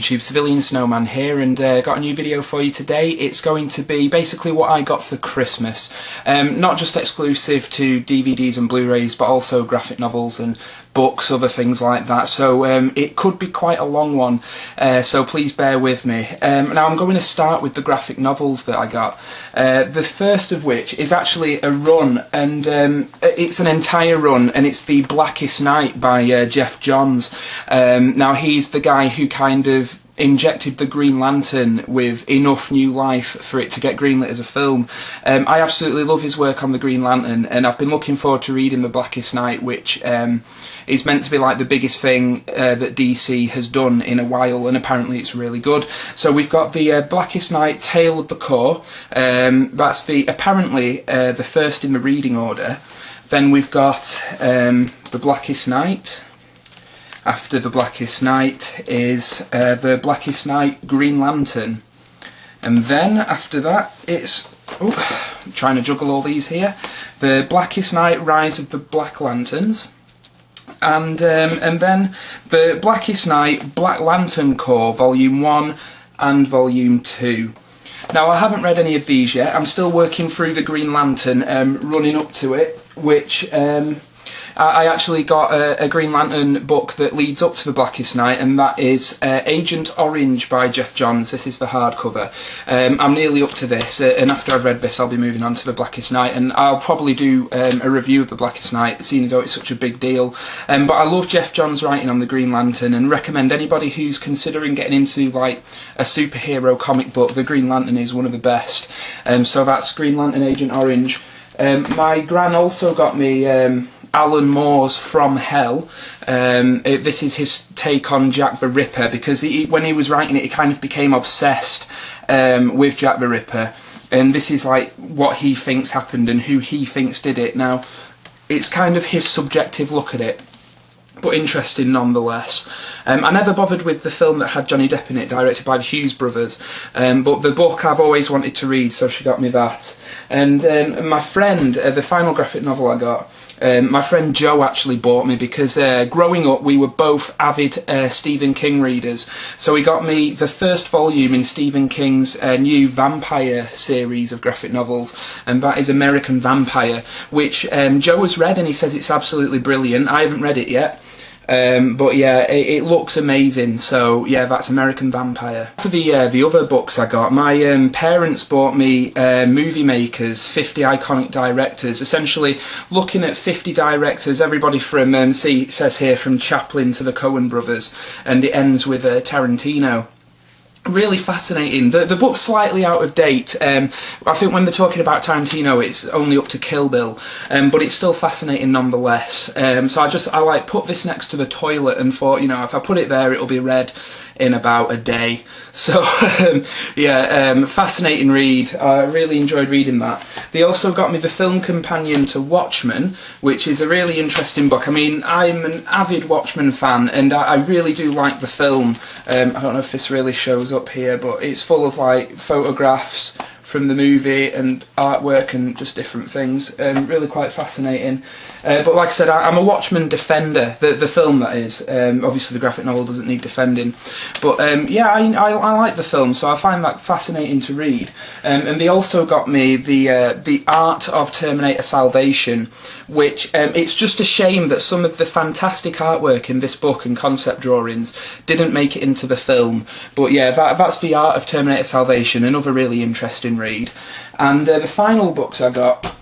YouTube, CivilianSnowman here, and got a new video for you today. It's going to be basically what I got for Christmas. Not just exclusive to DVDs and Blu Rays, but also graphic novels and books, other things like that. So it could be quite a long one, so please bear with me. Now I'm going to start with the graphic novels that I got. The first of which is actually a run, and it's an entire run, and it's The Blackest Night by Geoff Johns. Now he's the guy who kind of injected the Green Lantern with enough new life for it to get greenlit as a film. I absolutely love his work on the Green Lantern, and I've been looking forward to reading The Blackest Night, which is meant to be like the biggest thing that DC has done in a while, and apparently it's really good. So we've got The Blackest Night, Tale of the Corps. That's apparently the first in the reading order. Then we've got The Blackest Night. After The Blackest Night is The Blackest Night Green Lantern. And then after that it's, I'm trying to juggle all these here, The Blackest Night Rise of the Black Lanterns. And then The Blackest Night Black Lantern Corps Volume 1 and Volume 2. Now I haven't read any of these yet. I'm still working through the Green Lantern, running up to it, which I actually got a Green Lantern book that leads up to The Blackest Night, and that is Agent Orange by Geoff Johns. This is the hardcover. I'm nearly up to this, and after I've read this I'll be moving on to The Blackest Night, and I'll probably do a review of The Blackest Night, seeing as though it's such a big deal. But I love Geoff Johns' writing on the Green Lantern, and recommend anybody who's considering getting into like a superhero comic book, the Green Lantern is one of the best. So that's Green Lantern Agent Orange. My gran also got me Alan Moore's From Hell. This is his take on Jack the Ripper, because when he was writing it he kind of became obsessed with Jack the Ripper, and this is like what he thinks happened and who he thinks did it. Now it's kind of his subjective look at it, but interesting nonetheless. I never bothered with the film that had Johnny Depp in it, directed by the Hughes brothers, but the book I've always wanted to read, so she got me that. And my friend, the final graphic novel I got, my friend Joe actually bought me, because growing up we were both avid Stephen King readers, so he got me the first volume in Stephen King's new vampire series of graphic novels, and that is American Vampire, which Joe has read and he says it's absolutely brilliant. I haven't read it yet. But yeah, it looks amazing, so yeah, that's American Vampire. For the other books I got, my parents bought me Movie Makers, 50 Iconic Directors, essentially looking at 50 directors, everybody from, it says here, from Chaplin to the Coen brothers, and it ends with Tarantino. Really fascinating. The book's slightly out of date. I think when they're talking about Tarantino it's only up to Kill Bill, but it's still fascinating nonetheless. So I like put this next to the toilet and thought, you know, if I put it there it'll be read in about a day. So yeah, fascinating read. I really enjoyed reading that. They also got me the film companion to Watchmen, which is a really interesting book. I mean, I'm an avid Watchmen fan, and I really do like the film. I don't know if this really shows up here, but it's full of like photographs from the movie and artwork and just different things. Really quite fascinating. But like I said, I'm a Watchmen defender, the film that is. Obviously the graphic novel doesn't need defending. But yeah, I like the film, so I find that fascinating to read. And they also got me the Art of Terminator Salvation, which it's just a shame that some of the fantastic artwork in this book and concept drawings didn't make it into the film. But yeah, that's the Art of Terminator Salvation, another really interesting read. And the final books I got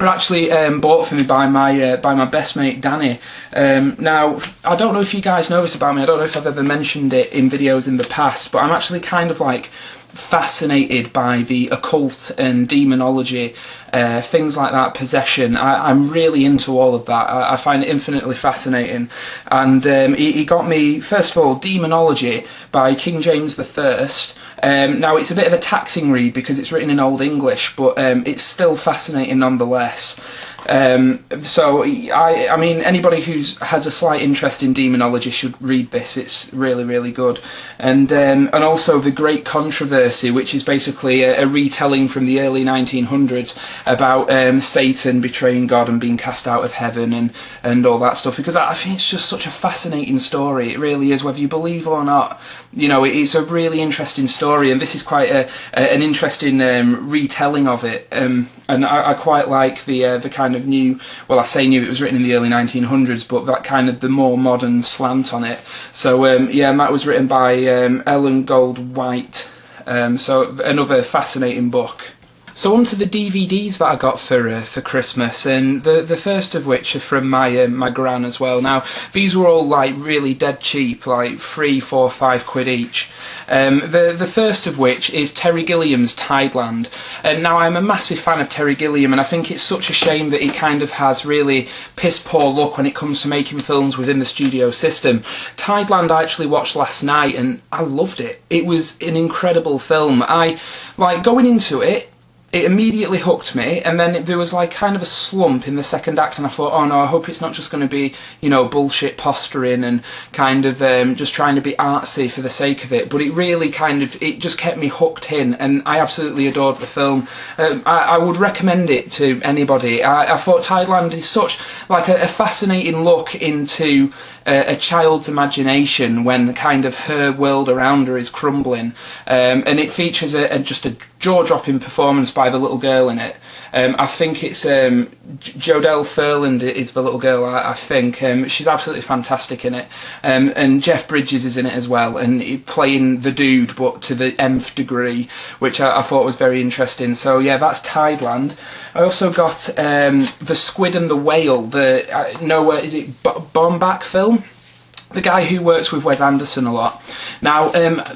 were actually bought for me by my best mate Danny. Now I don't know if you guys know this about me, I don't know if I've ever mentioned it in videos in the past, but I'm actually kind of like fascinated by the occult and demonology, things like that, possession. I'm really into all of that. I find it infinitely fascinating. And he got me, first of all, Demonology by King James I. Now it's a bit of a taxing read because it's written in Old English, but it's still fascinating nonetheless. So I mean, anybody who has a slight interest in demonology should read this. It's really, really good. And also The Great Controversy, which is basically a retelling from the early 1900s about Satan betraying God and being cast out of heaven and all that stuff, because I think it's just such a fascinating story. It really is, whether you believe or not. You know, it's a really interesting story, and this is quite an interesting retelling of it. And I quite like the kind of new, well, I say new, it was written in the early 1900s, but that kind of the more modern slant on it. So yeah, and that was written by Ellen Gold White. So another fascinating book. So on to the DVDs that I got for Christmas, and the first of which are from my gran as well. Now, these were all like really dead cheap, like 3, 4, 5 quid each. The first of which is Terry Gilliam's Tideland. And now I'm a massive fan of Terry Gilliam, and I think it's such a shame that he kind of has really piss poor luck when it comes to making films within the studio system. Tideland I actually watched last night, and I loved it. It was an incredible film. Going into it, it immediately hooked me, and then there was like kind of a slump in the second act, and I thought, oh no, I hope it's not just going to be, you know, bullshit posturing and kind of just trying to be artsy for the sake of it. But it really it just kept me hooked in, and I absolutely adored the film. I would recommend it to anybody. I thought Tideland is such like a fascinating look into a child's imagination when kind of her world around her is crumbling, and it features just a jaw-dropping performance by the little girl in it. I think it's Jodelle Ferland is the little girl, I think. She's absolutely fantastic in it. And Jeff Bridges is in it as well, and playing the dude, but to the nth degree, which I thought was very interesting. So yeah, that's Tideland. I also got The Squid and the Whale, the Noah, is it Baumbach film? The guy who works with Wes Anderson a lot. Now,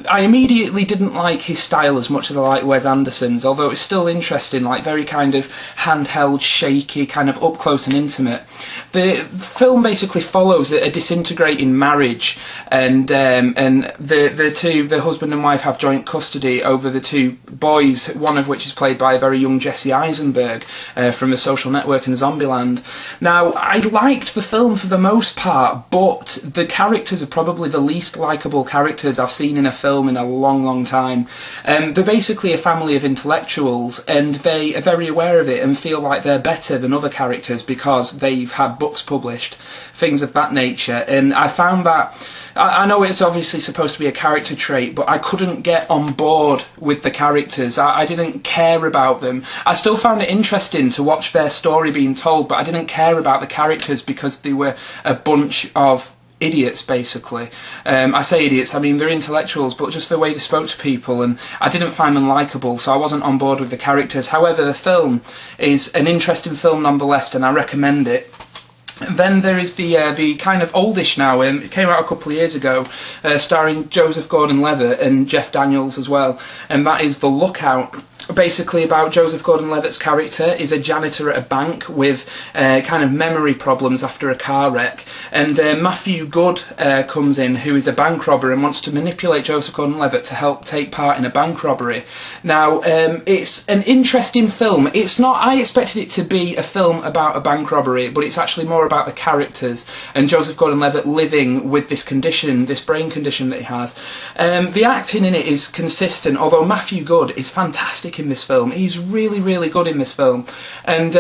I immediately didn't like his style as much as I like Wes Anderson's, although it's still interesting, like very kind of handheld, shaky, kind of up close and intimate. The film basically follows a disintegrating marriage, and the husband and wife have joint custody over the two boys, one of which is played by a very young Jesse Eisenberg from The Social Network and Zombieland. Now, I liked the film for the most part, but the characters are probably the least likeable characters I've seen in a film in a long, long time. They're basically a family of intellectuals, and they are very aware of it and feel like they're better than other characters because they've had books published, things of that nature. And I found that, I know it's obviously supposed to be a character trait, but I couldn't get on board with the characters. I didn't care about them. I still found it interesting to watch their story being told, but I didn't care about the characters because they were a bunch of idiots, basically. I say idiots, I mean they're intellectuals, but just the way they spoke to people, and I didn't find them likeable, so I wasn't on board with the characters. However, the film is an interesting film nonetheless, and I recommend it. Then there is the kind of oldish now, it came out a couple of years ago, starring Joseph Gordon-Levitt and Jeff Daniels as well, and that is The Lookout. Basically about Joseph Gordon-Levitt's character is a janitor at a bank with kind of memory problems after a car wreck, and Matthew Good comes in, who is a bank robber and wants to manipulate Joseph Gordon-Levitt to help take part in a bank robbery. Now, it's an interesting film. It's not, I expected it to be a film about a bank robbery, but it's actually more about the characters and Joseph Gordon-Levitt living with this condition, this brain condition that he has. The acting in it is consistent, although Matthew Good is fantastic in this film. He's really, really good in this film, and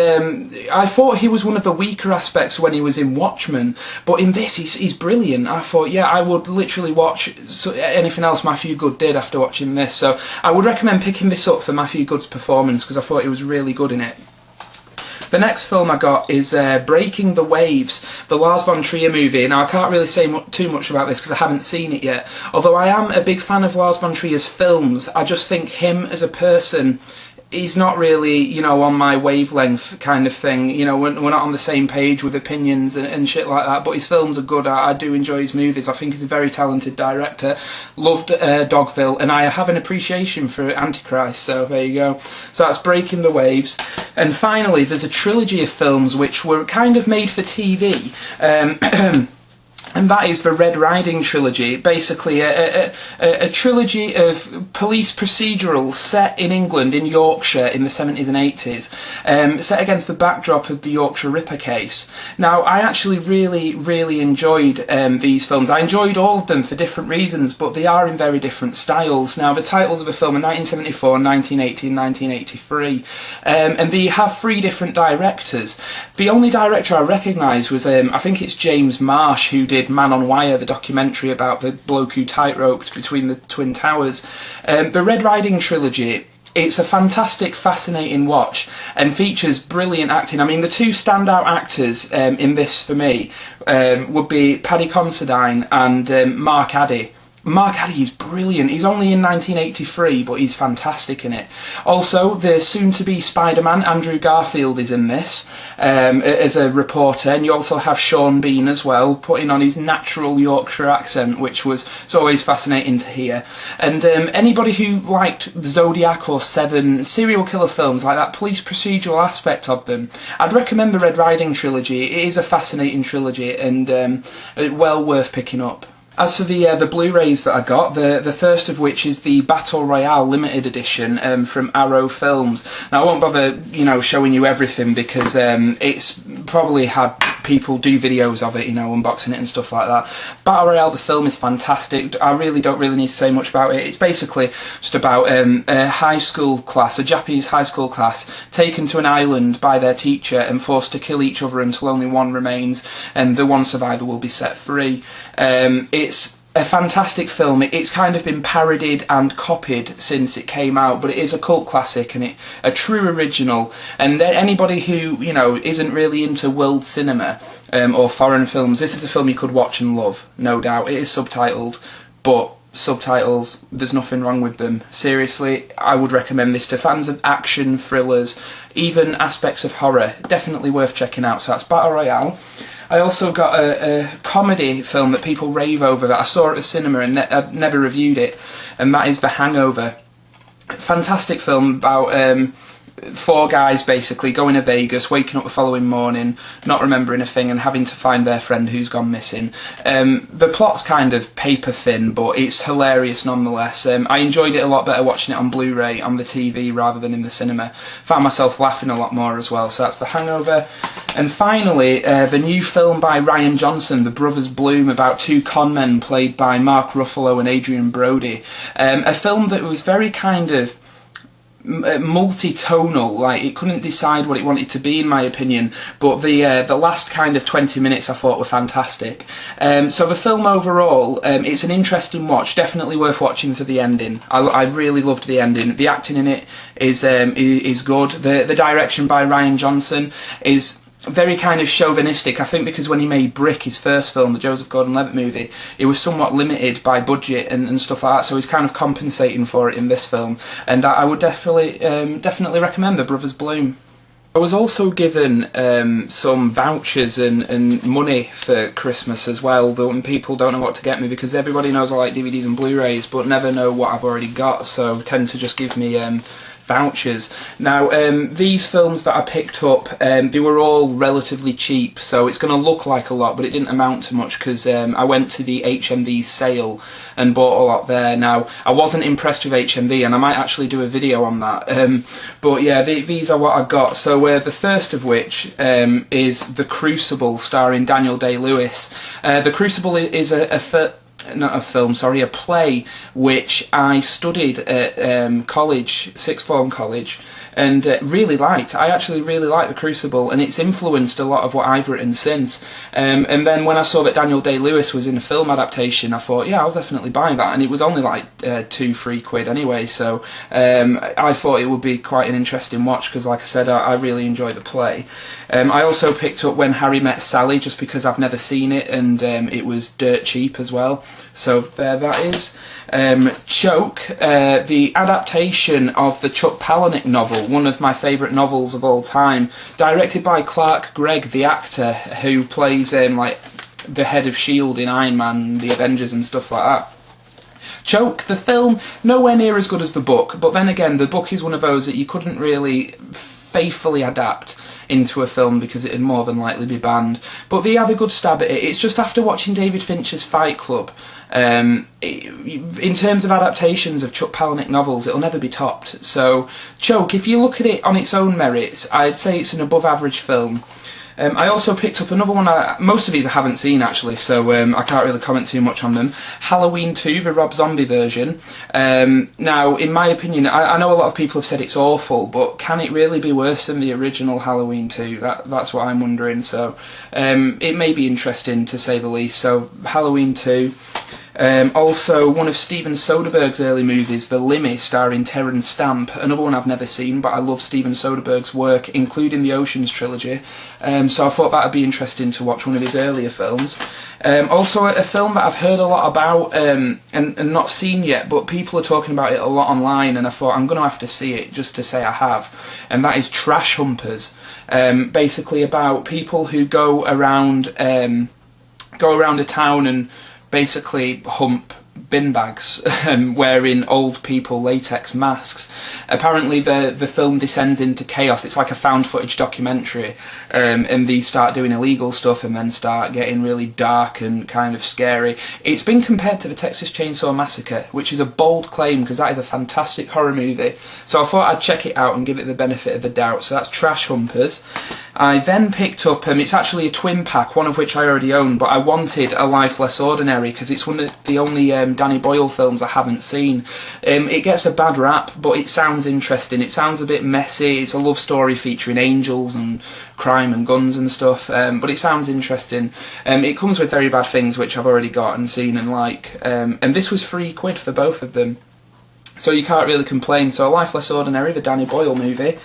I thought he was one of the weaker aspects when he was in Watchmen, but in this he's brilliant. I thought, yeah, I would literally watch anything else Matthew Good did after watching this, so I would recommend picking this up for Matthew Good's performance, because I thought he was really good in it. The next film I got is Breaking the Waves, the Lars von Trier movie. Now, I can't really say too much about this because I haven't seen it yet. Although I am a big fan of Lars von Trier's films, I just think him as a person, he's not really, you know, on my wavelength kind of thing. You know, we're not on the same page with opinions and shit like that, but his films are good. I do enjoy his movies. I think he's a very talented director. Loved Dogville, and I have an appreciation for Antichrist, so there you go. So that's Breaking the Waves. And finally, there's a trilogy of films which were kind of made for TV. and that is the Red Riding trilogy, basically a trilogy of police procedurals set in England, in Yorkshire, in the 70s and 80s, set against the backdrop of the Yorkshire Ripper case. Now, I actually really enjoyed these films. I enjoyed all of them for different reasons, but they are in very different styles. Now, the titles of the film are 1974, 1980 and 1983, and they have 3 different directors. The only director I recognise was, I think it's James Marsh, who did Man on Wire, the documentary about the bloke who tightroped between the Twin Towers. The Red Riding trilogy, it's a fantastic, fascinating watch and features brilliant acting. I mean, the 2 standout actors in this for me would be Paddy Considine and Mark Addy. Mark Addy is brilliant. He's only in 1983, but he's fantastic in it. Also, the soon-to-be Spider-Man, Andrew Garfield, is in this as a reporter, and you also have Sean Bean as well, putting on his natural Yorkshire accent, which it's always fascinating to hear. And anybody who liked Zodiac or Seven, serial killer films, like that police procedural aspect of them, I'd recommend the Red Riding trilogy. It is a fascinating trilogy and well worth picking up. As for the Blu Rays that I got, the first of which is the Battle Royale limited edition from Arrow Films. Now, I won't bother, showing you everything because it's probably had people do videos of it, unboxing it and stuff like that. Battle Royale, the film, is fantastic. I don't really need to say much about it. It's basically just about a high school class, a Japanese high school class, taken to an island by their teacher and forced to kill each other until only one remains, and the one survivor will be set free. It's a fantastic film. It's kind of been parodied and copied since it came out, but it is a cult classic and a true original. And anybody who, isn't really into world cinema or foreign films, this is a film you could watch and love, no doubt. It is subtitled, but subtitles, there's nothing wrong with them. Seriously, I would recommend this to fans of action, thrillers, even aspects of horror. Definitely worth checking out. So that's Battle Royale. I also got a comedy film that people rave over that I saw at the cinema and I'd never reviewed it, and that is The Hangover. Fantastic film about 4 guys basically going to Vegas, waking up the following morning, not remembering a thing and having to find their friend who's gone missing. The plot's kind of paper thin, but it's hilarious nonetheless. I enjoyed it a lot better watching it on Blu Ray on the TV rather than in the cinema. Found myself laughing a lot more as well, so that's The Hangover. And finally, the new film by Rian Johnson, The Brothers Bloom, about 2 con men played by Mark Ruffalo and Adrian Brody. A film that was very kind of multi-tonal, like it couldn't decide what it wanted to be in my opinion, but the last kind of 20 minutes I thought were fantastic. So the film overall, it's an interesting watch, definitely worth watching for the ending. I really loved the ending. The acting in it is good. The direction by Rian Johnson is very kind of chauvinistic, I think, because when he made Brick, his first film, the Joseph Gordon-Levitt movie, it was somewhat limited by budget and stuff like that, so he's kind of compensating for it in this film, and I would definitely recommend The Brothers Bloom. I was also given some vouchers and money for Christmas as well, but when people don't know what to get me, because everybody knows I like DVDs and Blu Rays, but never know what I've already got, so tend to just give me vouchers. Now, these films that I picked up, they were all relatively cheap, so it's going to look like a lot, but it didn't amount to much because I went to the HMV sale and bought a lot there. Now, I wasn't impressed with HMV, and I might actually do a video on that, but yeah, these are what I got. So the first of which is The Crucible, starring Daniel Day-Lewis. The Crucible is a play which I studied at college, sixth form college, and really liked. I actually really liked The Crucible, and it's influenced a lot of what I've written since. And then when I saw that Daniel Day-Lewis was in a film adaptation, I thought, yeah, I'll definitely buy that. And it was only like £2-3 anyway, so I thought it would be quite an interesting watch because, like I said, I really enjoyed the play. I also picked up When Harry Met Sally just because I've never seen it, and it was dirt cheap as well. So there that is. Choke, the adaptation of the Chuck Palahniuk novel, one of my favourite novels of all time, directed by Clark Gregg, the actor who plays like the head of S.H.I.E.L.D. in Iron Man, the Avengers and stuff like that. Choke, the film, nowhere near as good as the book, but then again, the book is one of those that you couldn't really faithfully adapt. into a film because it'd more than likely be banned. But they have a good stab at it. It's just after watching David Fincher's Fight Club, in terms of adaptations of Chuck Palahniuk novels, it'll never be topped. So, Choke, if you look at it on its own merits, I'd say it's an above average film. I also picked up another one, most of these I haven't seen actually, so I can't really comment too much on them. Halloween 2, the Rob Zombie version. Now, in my opinion, I know a lot of people have said it's awful, but can it really be worse than the original Halloween 2? That's what I'm wondering, so it may be interesting to say the least. So, Halloween 2. Also, one of Steven Soderbergh's early movies, The Limit, starring Terence Stamp, another one I've never seen, but I love Steven Soderbergh's work, including the Ocean's trilogy, so I thought that would be interesting to watch one of his earlier films. Also, a film that I've heard a lot about and not seen yet, but people are talking about it a lot online, and I thought I'm going to have to see it just to say I have, and that is Trash Humpers, basically about people who go around a town and basically hump bin bags wearing old people latex masks. Apparently the film descends into chaos. It's like a found footage documentary, and they start doing illegal stuff and then start getting really dark and kind of scary. It's been compared to the Texas Chainsaw Massacre, which is a bold claim because that is a fantastic horror movie. So I thought I'd check it out and give it the benefit of the doubt. So that's Trash Humpers. I then picked up, it's actually a twin pack, one of which I already own, but I wanted A Life Less Ordinary because it's one of the only Danny Boyle films I haven't seen. It gets a bad rap, but it sounds interesting. It sounds a bit messy. It's a love story featuring angels and crime and guns and stuff, but it sounds interesting. It comes with Very Bad Things, which I've already got and seen and like, and this was £3 for both of them. So you can't really complain. So A Life Less Ordinary, the Danny Boyle movie.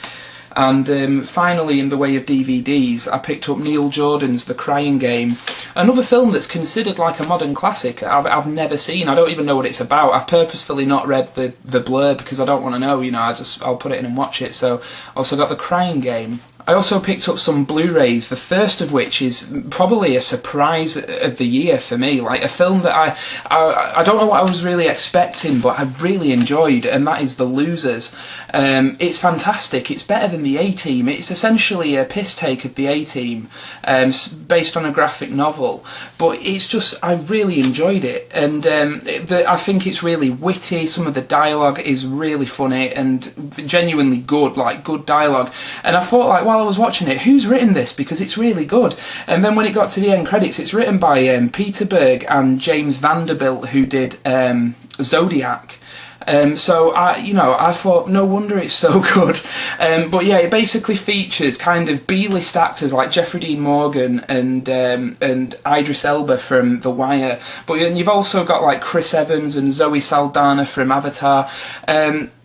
And finally, in the way of DVDs, I picked up Neil Jordan's The Crying Game, another film that's considered like a modern classic. I've never seen. I don't even know what it's about. I've purposefully not read the blurb because I don't want to know. You know, I'll put it in and watch it. So, also got The Crying Game. I also picked up some Blu Rays, the first of which is probably a surprise of the year for me, like a film that I don't know what I was really expecting, but I really enjoyed, and that is The Losers. It's fantastic. It's better than The A-Team. It's essentially a piss take of The A-Team, based on a graphic novel, but it's just, I really enjoyed it, and I think it's really witty. Some of the dialogue is really funny and genuinely good, like good dialogue, and I thought, like, while I was watching it, who's written this, because it's really good. And then when it got to the end credits, it's written by Peter Berg and James Vanderbilt, who did Zodiac. So I thought, no wonder it's so good. But yeah, it basically features kind of B-list actors like Jeffrey Dean Morgan and Idris Elba from The Wire. But then you've also got like Chris Evans and Zoe Saldana from Avatar.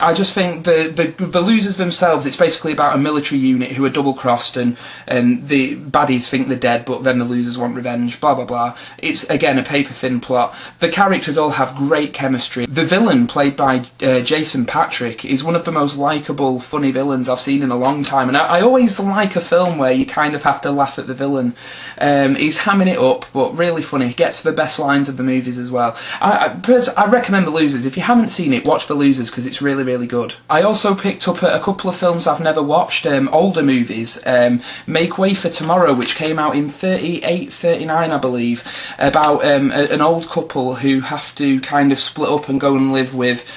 I just think the losers themselves, it's basically about a military unit who are double-crossed and the baddies think they're dead, but then the losers want revenge, blah, blah, blah. It's, again, a paper-thin plot. The characters all have great chemistry. The villain, played by Jason Patrick, is one of the most likeable, funny villains I've seen in a long time, and I always like a film where you kind of have to laugh at the villain. He's hamming it up, but really funny. He gets the best lines of the movies as well. I recommend The Losers. If you haven't seen it, watch The Losers, because it's really, really good. I also picked up a couple of films I've never watched, older movies. Make Way for Tomorrow, which came out in 38, 39, I believe, about an old couple who have to kind of split up and go and live with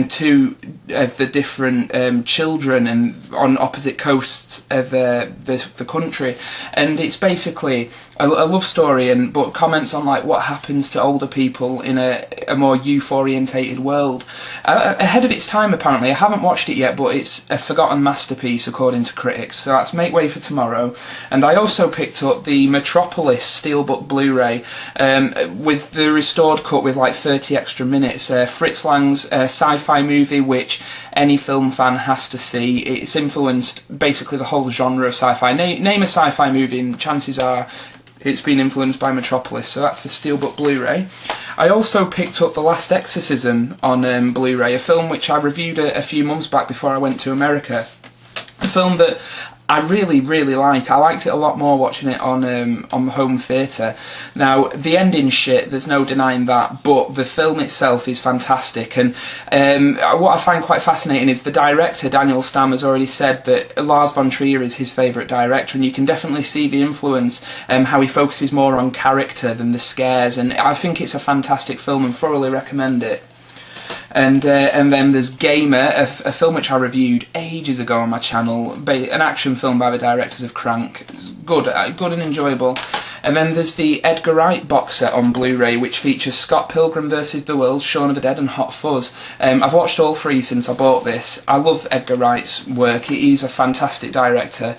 two of the different children and on opposite coasts of the country, and it's basically a love story, but comments on like what happens to older people in a more youth-orientated world. Ahead of its time, apparently. I haven't watched it yet, but it's a forgotten masterpiece according to critics. So that's Make Way for Tomorrow. And I also picked up the Metropolis Steelbook Blu-ray with the restored cut with like 30 extra minutes. Fritz Lang's sci-fi movie, which any film fan has to see. It's influenced basically the whole genre of sci-fi. Name a sci-fi movie and chances are it's been influenced by Metropolis, so that's for Steelbook Blu-ray. I also picked up The Last Exorcism on Blu-ray, a film which I reviewed a few months back before I went to America. A film that I really like. I liked it a lot more watching it on home theatre. Now, the ending's shit, there's no denying that, but the film itself is fantastic. And what I find quite fascinating is the director, Daniel Stamm, has already said that Lars von Trier is his favourite director, and you can definitely see the influence, how he focuses more on character than the scares, and I think it's a fantastic film and thoroughly recommend it. And then there's Gamer, a film which I reviewed ages ago on my channel, an action film by the directors of Crank. Good and enjoyable. And then there's the Edgar Wright box set on Blu-ray, which features Scott Pilgrim vs. the World, Shaun of the Dead and Hot Fuzz. I've watched all three since I bought this. I love Edgar Wright's work. He's a fantastic director.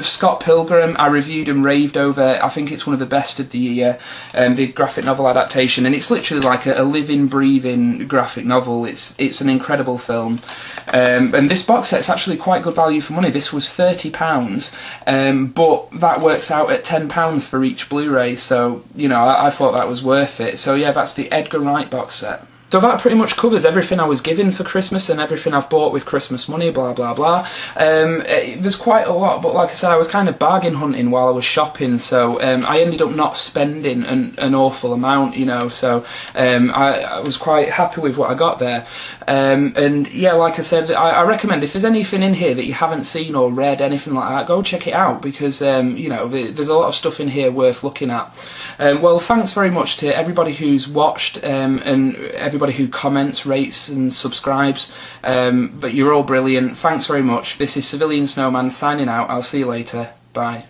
Scott Pilgrim, I reviewed and raved over. I think it's one of the best of the year, the graphic novel adaptation, and it's literally like a living, breathing graphic novel. It's an incredible film. And this box set's actually quite good value for money. This was £30, but that works out at £10 for each Blu-ray, so, you know, I thought that was worth it. So yeah, that's the Edgar Wright box set. So that pretty much covers everything I was given for Christmas and everything I've bought with Christmas money, blah blah blah. There's quite a lot, but like I said, I was kind of bargain hunting while I was shopping, so I ended up not spending an awful amount, you know, so I was quite happy with what I got there. And yeah, like I said, I recommend, if there's anything in here that you haven't seen or read, anything like that, go check it out, because you know, there's a lot of stuff in here worth looking at. Well, thanks very much to everybody who's watched, and everybody who comments, rates and subscribes, but you're all brilliant. Thanks very much. This is CivilianSnowman signing out. I'll see you later. Bye.